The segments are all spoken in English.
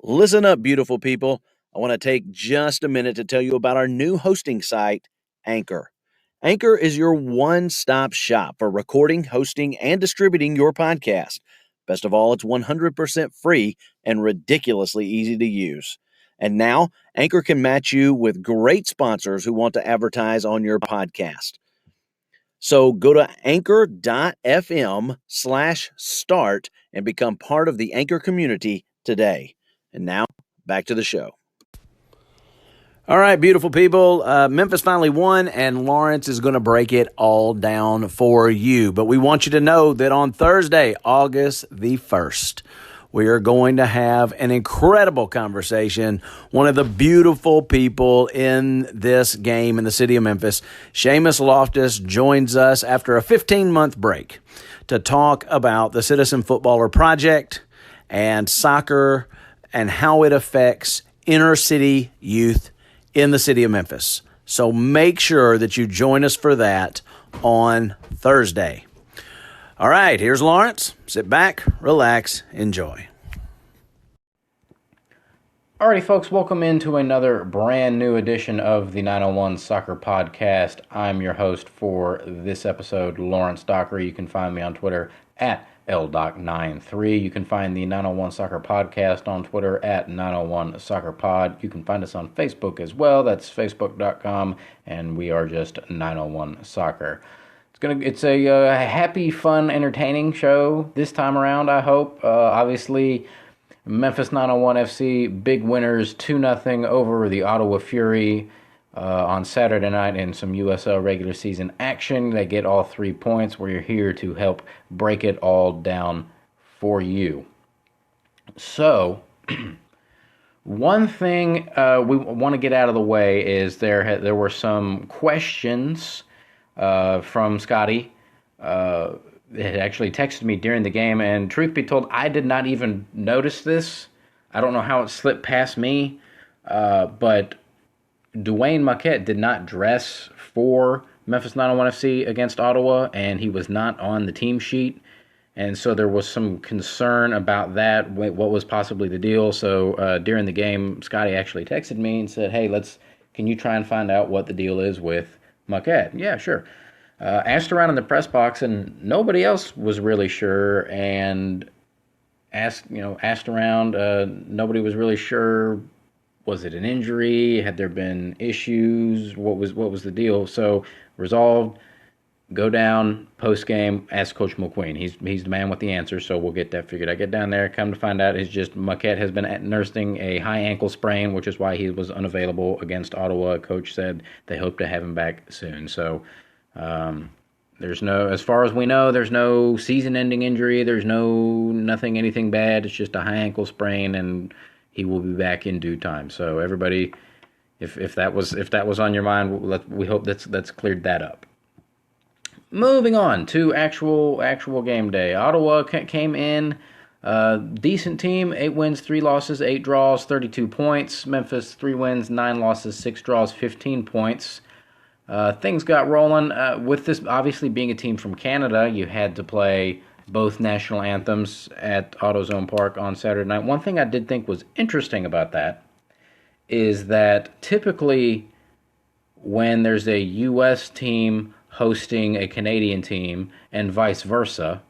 Listen up, beautiful people. I want to take just a minute to tell you about our new hosting site, Anchor. Anchor is your one-stop shop for recording, hosting, and distributing your podcast. Best of all, it's 100% free and ridiculously easy to use. And now, Anchor can match you with great sponsors who want to advertise on your podcast. So go to anchor.fm/start and become part of the Anchor community today. And now, back to the show. All right, beautiful people. Memphis finally won, and Lawrence is going to break it all down for you. But we want you to know that on Thursday, August the 1st, we are going to have an incredible conversation. One of the beautiful people in this game in the city of Memphis, Seamus Loftus, joins us after a 15-month break to talk about the Citizen Footballer Project and soccer and how it affects inner city youth in the city of Memphis. So make sure that you join us for that on Thursday. All right, here's Lawrence. Sit back, relax, enjoy. Alrighty, folks, welcome into another brand new edition of the 901 Soccer Podcast. I'm your host for this episode, Lawrence Docker. You can find me on Twitter at LDoc93. You can find the 901 Soccer Podcast on Twitter at 901 Soccer Pod. You can find us on Facebook as well. That's facebook.com, and we are just 901 Soccer. It's a happy, fun, entertaining show this time around, I hope. Obviously, Memphis 901 FC, big winners, 2-0 over the Ottawa Fury on Saturday night in some USL regular season action. They get all 3 points. We're here to help break it all down for you. So, one thing we want to get out of the way is there were some questions from Scotty. It actually texted me during the game, and truth be told, I did not even notice this. I don't know how it slipped past me, but Dwayne Marquette did not dress for Memphis 901 FC against Ottawa, and he was not on the team sheet, and so there was some concern about that, what was possibly the deal. So during the game, Scotty actually texted me and said, hey, can you try and find out what the deal is with Marquette? Yeah, sure. Asked around in the press box, and nobody else was really sure, and asked around, nobody was really sure. Was it an injury? Had there been issues? What was the deal? So resolved, go down, post game, ask Coach McQueen. He's the man with the answer, so we'll get that figured. I get down there, come to find out it's just Marquette has been nursing a high ankle sprain, which is why he was unavailable against Ottawa. Coach said they hope to have him back soon. So there's no, as far as we know, there's no season-ending injury. There's anything bad. It's just a high ankle sprain, and he will be back in due time. So everybody, if that was on your mind, we hope that's cleared that up. Moving on to actual game day. Ottawa came in, decent team, 8 wins, 3 losses, 8 draws, 32 points. Memphis 3 wins, 9 losses, 6 draws, 15 points. Things got rolling. With this obviously being a team from Canada, you had to play both national anthems at AutoZone Park on Saturday night. One thing I did think was interesting about that is that typically when there's a U.S. team hosting a Canadian team and vice versa,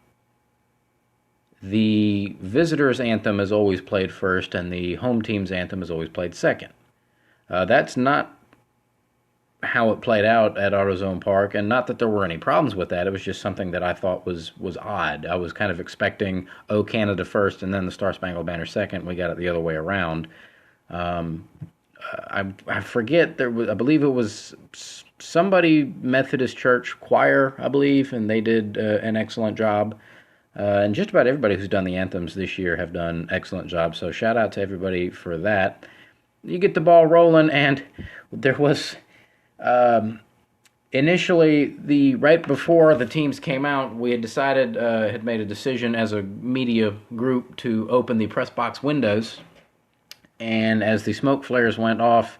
the visitors' anthem is always played first and the home team's anthem is always played second. That's not how it played out at AutoZone Park, and not that there were any problems with that. It was just something that I thought was odd. I was kind of expecting Canada first and then the Star Spangled Banner second. We got it the other way around. I forget, I believe it was somebody Methodist Church choir, I believe, and they did an excellent job. And just about everybody who's done the anthems this year have done excellent jobs. So shout out to everybody for that. You get the ball rolling, and there was initially, right before the teams came out, we had made a decision as a media group to open the press box windows. And as the smoke flares went off,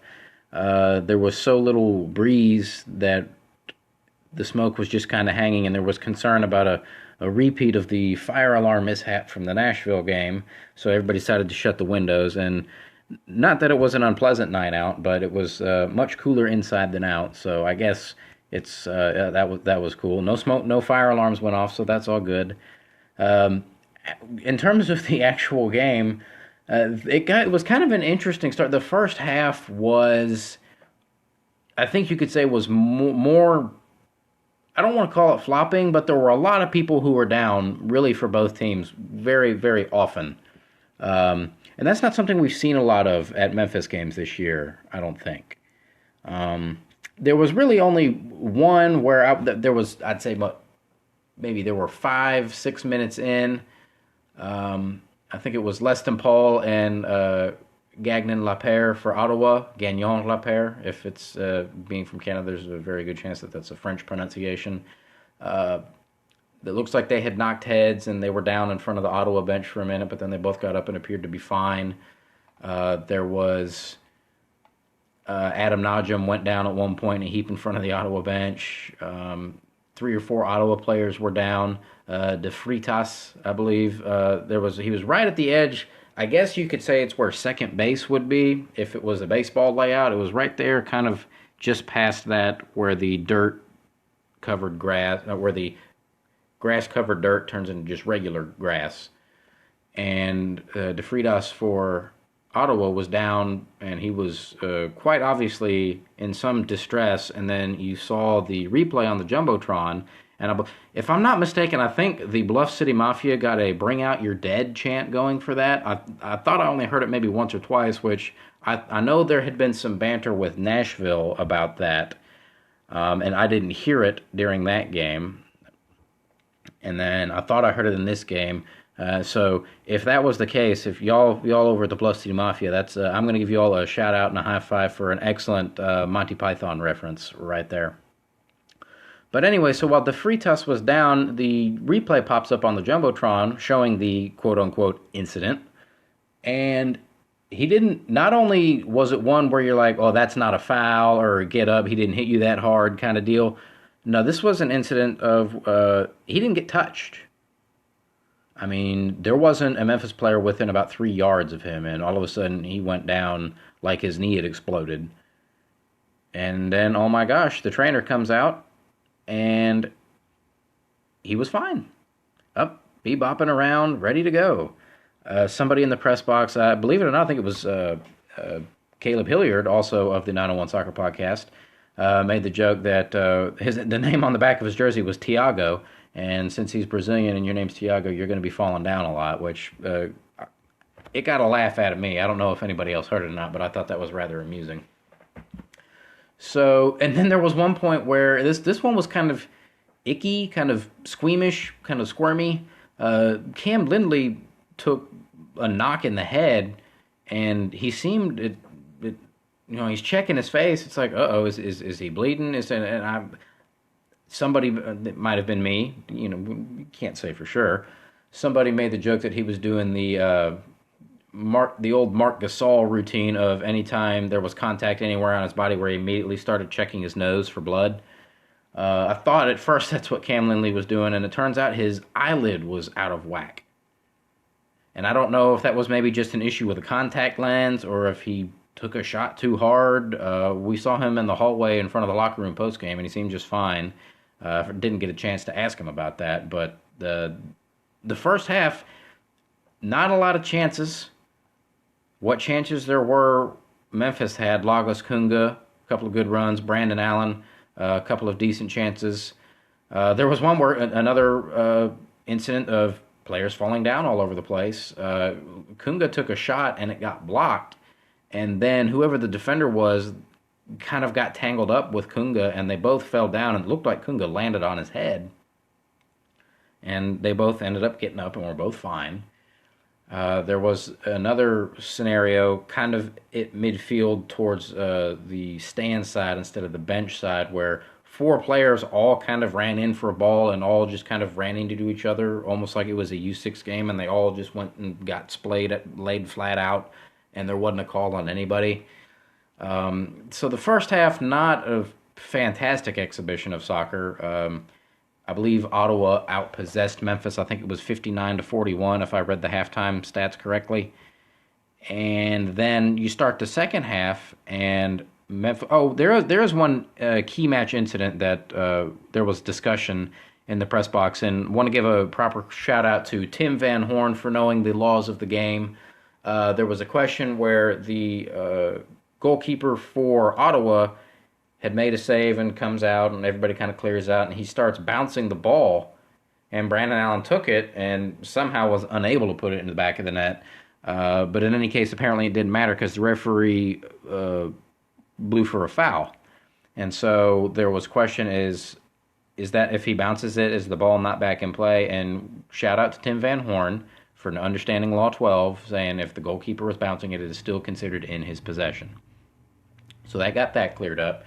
there was so little breeze that the smoke was just kind of hanging, and there was concern about a repeat of the fire alarm mishap from the Nashville game. So everybody decided to shut the windows. And not that it was an unpleasant night out, but it was much cooler inside than out. So I guess it's that was cool. No smoke, no fire alarms went off, so that's all good. In terms of the actual game, it was kind of an interesting start. The first half was, I think you could say, was more. I don't want to call it flopping, but there were a lot of people who were down, really, for both teams, very, very often. And that's not something we've seen a lot of at Memphis games this year, I don't think. There was really only one where there was, I'd say, maybe there were 5-6 minutes in. I think it was Leston Paul and Gagnon Lapierre for Ottawa, Gagnon Lapierre. If it's being from Canada, there's a very good chance that that's a French pronunciation. It looks like they had knocked heads and they were down in front of the Ottawa bench for a minute, but then they both got up and appeared to be fine. There was Adam Najem went down at one point in a heap in front of the Ottawa bench. 3 or 4 Ottawa players were down. De Freitas, I believe, he was right at the edge. I guess you could say it's where second base would be if it was a baseball layout. It was right there, kind of just past that, where the dirt-covered grass, where the grass-covered dirt turns into just regular grass. And De Freitas for Ottawa was down, and he was quite obviously in some distress. And then you saw the replay on the Jumbotron. And if I'm not mistaken, I think the Bluff City Mafia got a "Bring Out Your Dead" chant going for that. I thought I only heard it maybe once or twice, which I know there had been some banter with Nashville about that, and I didn't hear it during that game. And then I thought I heard it in this game. So if that was the case, if y'all over at the Bluff City Mafia, that's I'm going to give you all a shout out and a high five for an excellent Monty Python reference right there. But anyway, so while De Freitas was down, the replay pops up on the Jumbotron showing the quote-unquote incident. And he didn't, not only was it one where you're like, oh, that's not a foul, or get up, he didn't hit you that hard kind of deal. No, this was an incident of, he didn't get touched. I mean, there wasn't a Memphis player within about 3 yards of him, and all of a sudden he went down like his knee had exploded. And then, oh my gosh, the trainer comes out, and he was fine. Up, bebopping around, ready to go. Somebody in the press box, believe it or not, I think it was Caleb Hilliard, also of the 901 Soccer Podcast, made the joke that the name on the back of his jersey was Thiago, and since he's Brazilian and your name's Thiago, you're going to be falling down a lot, which it got a laugh out of me. I don't know if anybody else heard it or not, but I thought that was rather amusing. So, and then there was one point where this one was kind of icky, kind of squeamish, kind of squirmy. Cam Lindley took a knock in the head, and he seemed, he's checking his face. It's like, is he bleeding? Somebody, it might have been me, you can't say for sure. Somebody made the joke that he was doing the old Mark Gasol routine of anytime there was contact anywhere on his body where he immediately started checking his nose for blood. I thought at first that's what Cam Lindley was doing, and it turns out his eyelid was out of whack. And I don't know if that was maybe just an issue with a contact lens or if he took a shot too hard. We saw him in the hallway in front of the locker room postgame, and he seemed just fine. Didn't get a chance to ask him about that, but the first half, not a lot of chances. What chances there were, Memphis had. Lagos Kunga, a couple of good runs. Brandon Allen, a couple of decent chances. There was one where another incident of players falling down all over the place. Kunga took a shot and it got blocked. And then whoever the defender was kind of got tangled up with Kunga, and they both fell down, and it looked like Kunga landed on his head. And they both ended up getting up and were both fine. There was another scenario kind of at midfield towards the stand side instead of the bench side where 4 players all kind of ran in for a ball and all just kind of ran into each other, almost like it was a U6 game, and they all just went and got laid flat out, and there wasn't a call on anybody. So the first half, not of fantastic exhibition of soccer. I believe Ottawa outpossessed Memphis. I think it was 59-41, if I read the halftime stats correctly. And then you start the second half, and Memphis. Oh, there is one key match incident that there was discussion in the press box, and want to give a proper shout out to Tim Van Horn for knowing the laws of the game. There was a question where the goalkeeper for Ottawa had made a save and comes out, and everybody kind of clears out, and he starts bouncing the ball, and Brandon Allen took it and somehow was unable to put it in the back of the net. But in any case, apparently it didn't matter because the referee blew for a foul. And so there was question is that if he bounces it, is the ball not back in play? And shout out to Tim Van Horn for understanding Law 12, saying if the goalkeeper was bouncing it, it is still considered in his possession. So that got that cleared up.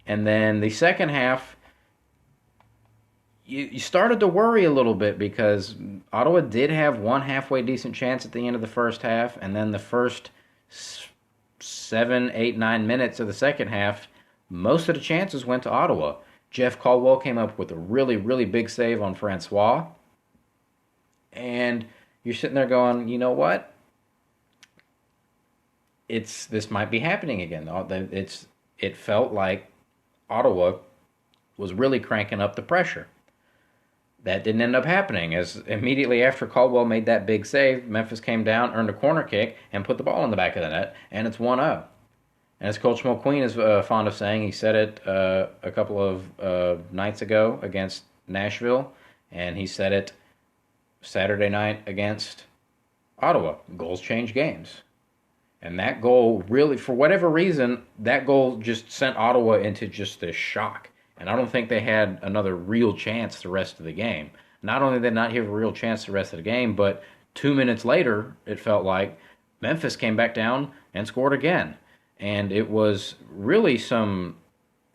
And then the second half, you started to worry a little bit because Ottawa did have one halfway decent chance at the end of the first half, and then the first 7, 8, 9 minutes of the second half, most of the chances went to Ottawa. Jeff Caldwell came up with a really, really big save on Francois, and you're sitting there going, you know what? This might be happening again. It felt like Ottawa was really cranking up the pressure. That didn't end up happening, as immediately after Caldwell made that big save, Memphis came down, earned a corner kick, and put the ball in the back of the net, and it's 1-0. And as Coach Mulqueen is fond of saying, he said it a couple of nights ago against Nashville, and he said it Saturday night against Ottawa. Goals change games. And that goal really, for whatever reason, that goal just sent Ottawa into just this shock. And I don't think they had another real chance the rest of the game. Not only did they not have a real chance the rest of the game, but 2 minutes later, it felt like Memphis came back down and scored again. And it was really some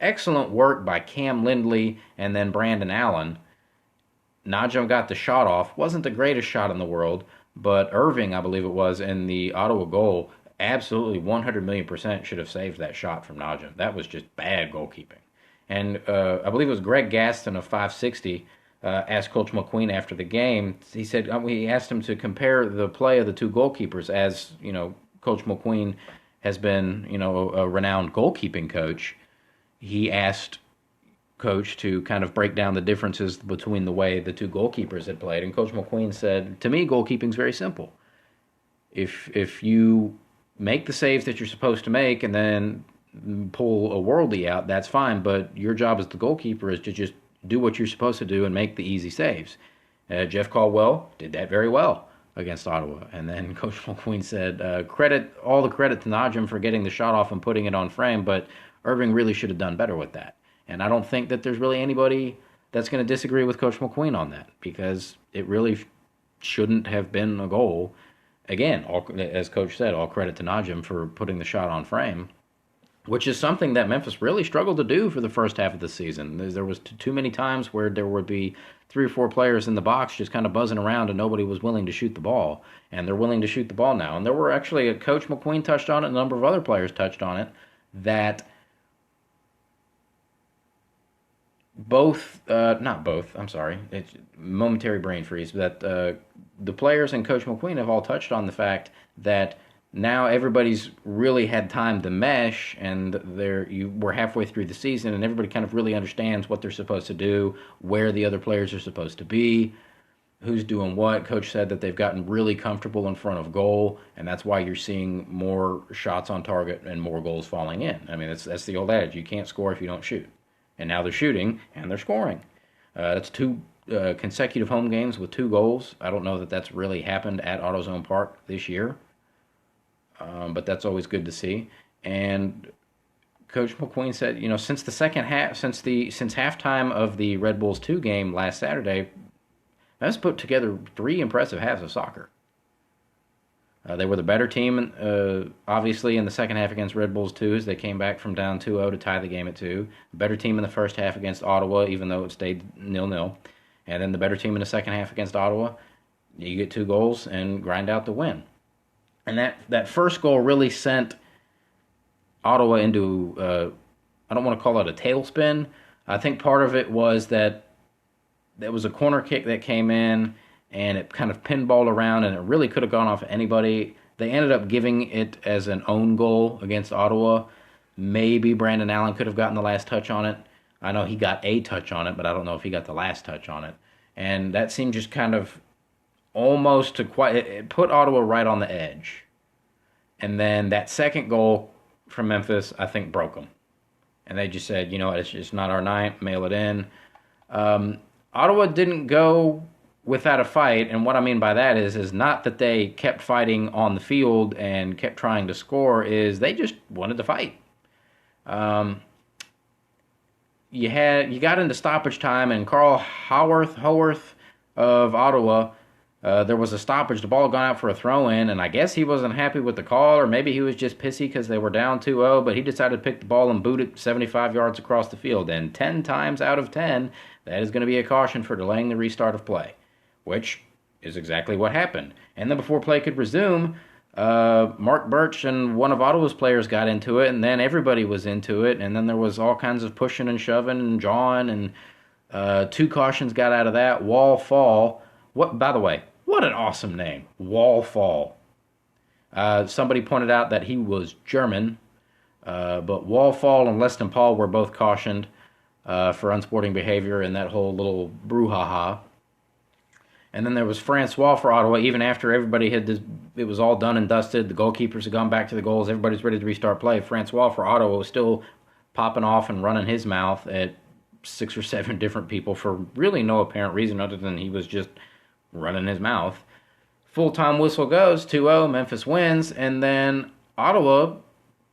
excellent work by Cam Lindley and then Brandon Allen. Najem got the shot off. Wasn't the greatest shot in the world, but Irving, I believe it was, in the Ottawa goal, absolutely 100 million % should have saved that shot from Najem. That was just bad goalkeeping. And I believe it was Greg Gaston of 560 asked Coach McQueen after the game. He said he asked him to compare the play of the two goalkeepers, as you know, Coach McQueen has been a renowned goalkeeping coach. He asked Coach to kind of break down the differences between the way the two goalkeepers had played, and Coach McQueen said, "To me, goalkeeping is very simple. If you make the saves that you're supposed to make and then pull a worldie out, that's fine, but your job as the goalkeeper is to just do what you're supposed to do and make the easy saves." Jeff Caldwell did that very well against Ottawa. And then Coach McQueen said, all the credit to Najem for getting the shot off and putting it on frame, but Irving really should have done better with that. And I don't think that there's really anybody that's going to disagree with Coach McQueen on that, because it really shouldn't have been a goal. Again, as Coach said, all credit to Najem for putting the shot on frame, which is something that Memphis really struggled to do for the first half of the season. There was too many times where there would be 3 or 4 players in the box just kind of buzzing around and nobody was willing to shoot the ball. And they're willing to shoot the ball now. And there were actually, Coach McQueen touched on it, a number of other players touched on it, that it's momentary brain freeze, that the players and Coach McQueen have all touched on the fact that now everybody's really had time to mesh, and we're halfway through the season, and everybody kind of really understands what they're supposed to do, where the other players are supposed to be, who's doing what. Coach said that they've gotten really comfortable in front of goal, and that's why you're seeing more shots on target and more goals falling in. I mean, that's the old adage, you can't score if you don't shoot. And now they're shooting, and they're scoring. That's 2 consecutive home games with 2 goals. I don't know that that's really happened at AutoZone Park this year. But that's always good to see. And Coach McQueen said, since the second half, since halftime of the Red Bulls 2 game last Saturday, Memphis put together 3 impressive halves of soccer. They were the better team, obviously, in the second half against Red Bulls 2, as they came back from down 2-0 to tie the game at 2. Better team in the first half against Ottawa, even though it stayed 0-0. And then the better team in the second half against Ottawa, you get 2 goals and grind out the win. And that first goal really sent Ottawa into I don't want to call it a tailspin. I think part of it was that there was a corner kick that came in, and it kind of pinballed around, and it really could have gone off anybody. They ended up giving it as an own goal against Ottawa. Maybe Brandon Allen could have gotten the last touch on it. I know he got a touch on it, but I don't know if he got the last touch on it. And that seemed just kind of almost to quite, it put Ottawa right on the edge. And then that second goal from Memphis, I think, broke them. And they just said, you know what, it's just not our night, mail it in. Ottawa didn't go without a fight, and what I mean by that is not that they kept fighting on the field and kept trying to score, is they just wanted to fight. You got into stoppage time, and Carl Haworth of Ottawa, there was a stoppage. The ball had gone out for a throw-in, and I guess he wasn't happy with the call, or maybe he was just pissy because they were down 2-0, but he decided to pick the ball and boot it 75 yards across the field. And 10 times out of 10, that is going to be a caution for delaying the restart of play, which is exactly what happened. And then before play could resume, Mark Birch and one of Ottawa's players got into it, and then everybody was into it, and then there was all kinds of pushing and shoving and jawing, and 2 cautions got out of that. Wall Fall. By the way, what an awesome name. Wall Fall. Somebody pointed out that he was German, but Wall Fall and Leston Paul were both cautioned for unsporting behavior in that whole little brouhaha. And then there was Francois for Ottawa, even after everybody it was all done and dusted, the goalkeepers had gone back to the goals, everybody's ready to restart play. Francois for Ottawa was still popping off and running his mouth at 6 or 7 different people for really no apparent reason other than he was just running his mouth. Full-time whistle goes, 2-0, Memphis wins, and then Ottawa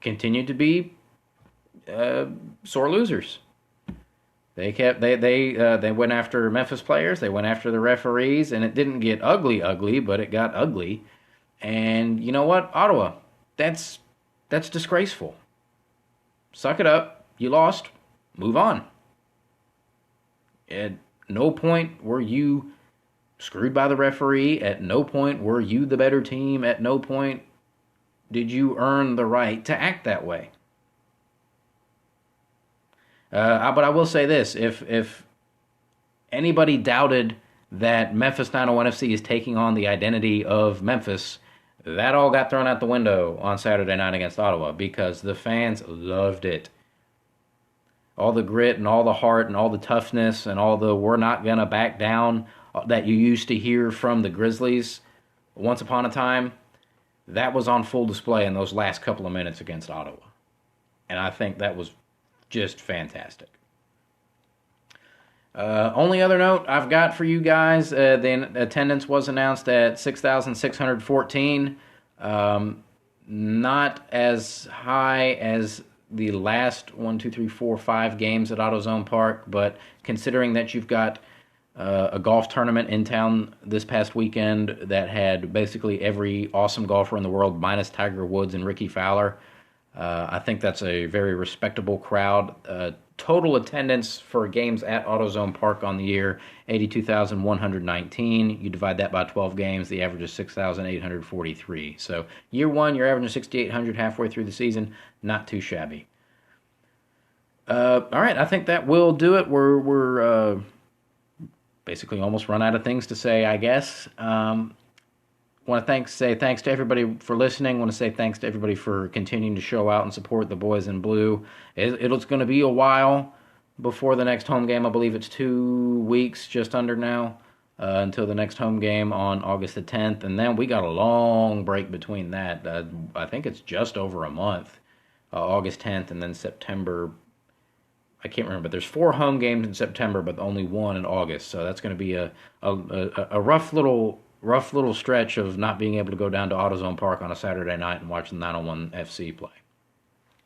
continued to be sore losers. They went after Memphis players, they went after the referees, and it didn't get ugly, but it got ugly. And you know what, Ottawa, that's disgraceful. Suck it up. You lost. Move on. At no point were you screwed by the referee. At no point were you the better team. At no point did you earn the right to act that way. But I will say this, if anybody doubted that Memphis 901 FC is taking on the identity of Memphis, that all got thrown out the window on Saturday night against Ottawa because the fans loved it. All the grit and all the heart and all the toughness and all the we're not going to back down that you used to hear from the Grizzlies once upon a time, that was on full display in those last couple of minutes against Ottawa. And I think that was just fantastic. Only other note I've got for you guys, the attendance was announced at 6,614. Not as high as the last 5 games at AutoZone Park, but considering that you've got a golf tournament in town this past weekend that had basically every awesome golfer in the world minus Tiger Woods and Ricky Fowler, I think that's a very respectable crowd. Total attendance for games at AutoZone Park on the year, 82,119. You divide that by 12 games, the average is 6,843. So year one, you're averaging 6,800 halfway through the season. Not too shabby. All right, I think that will do it. We're basically almost run out of things to say, I guess. Want to say thanks to everybody for listening. Want to say thanks to everybody for continuing to show out and support the boys in blue. It's going to be a while before the next home game. I believe it's 2 weeks, just under now, until the next home game on August the 10th. And then we got a long break between that. I think it's just over a month, August 10th, and then September. I can't remember, but there's 4 home games in September, but only 1 in August. So that's going to be a rough little stretch of not being able to go down to AutoZone Park on a Saturday night and watch the 901 FC play.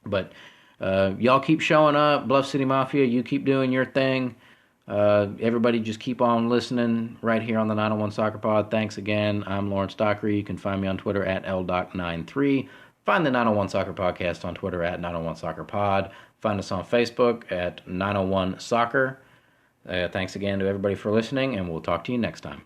But y'all keep showing up. Bluff City Mafia, you keep doing your thing. Everybody just keep on listening right here on the 901 Soccer Pod. Thanks again. I'm Lawrence Dockery. You can find me on Twitter at LDoc93. Find the 901 Soccer Podcast on Twitter at 901 Soccer Pod. Find us on Facebook at 901 Soccer. Thanks again to everybody for listening, and we'll talk to you next time.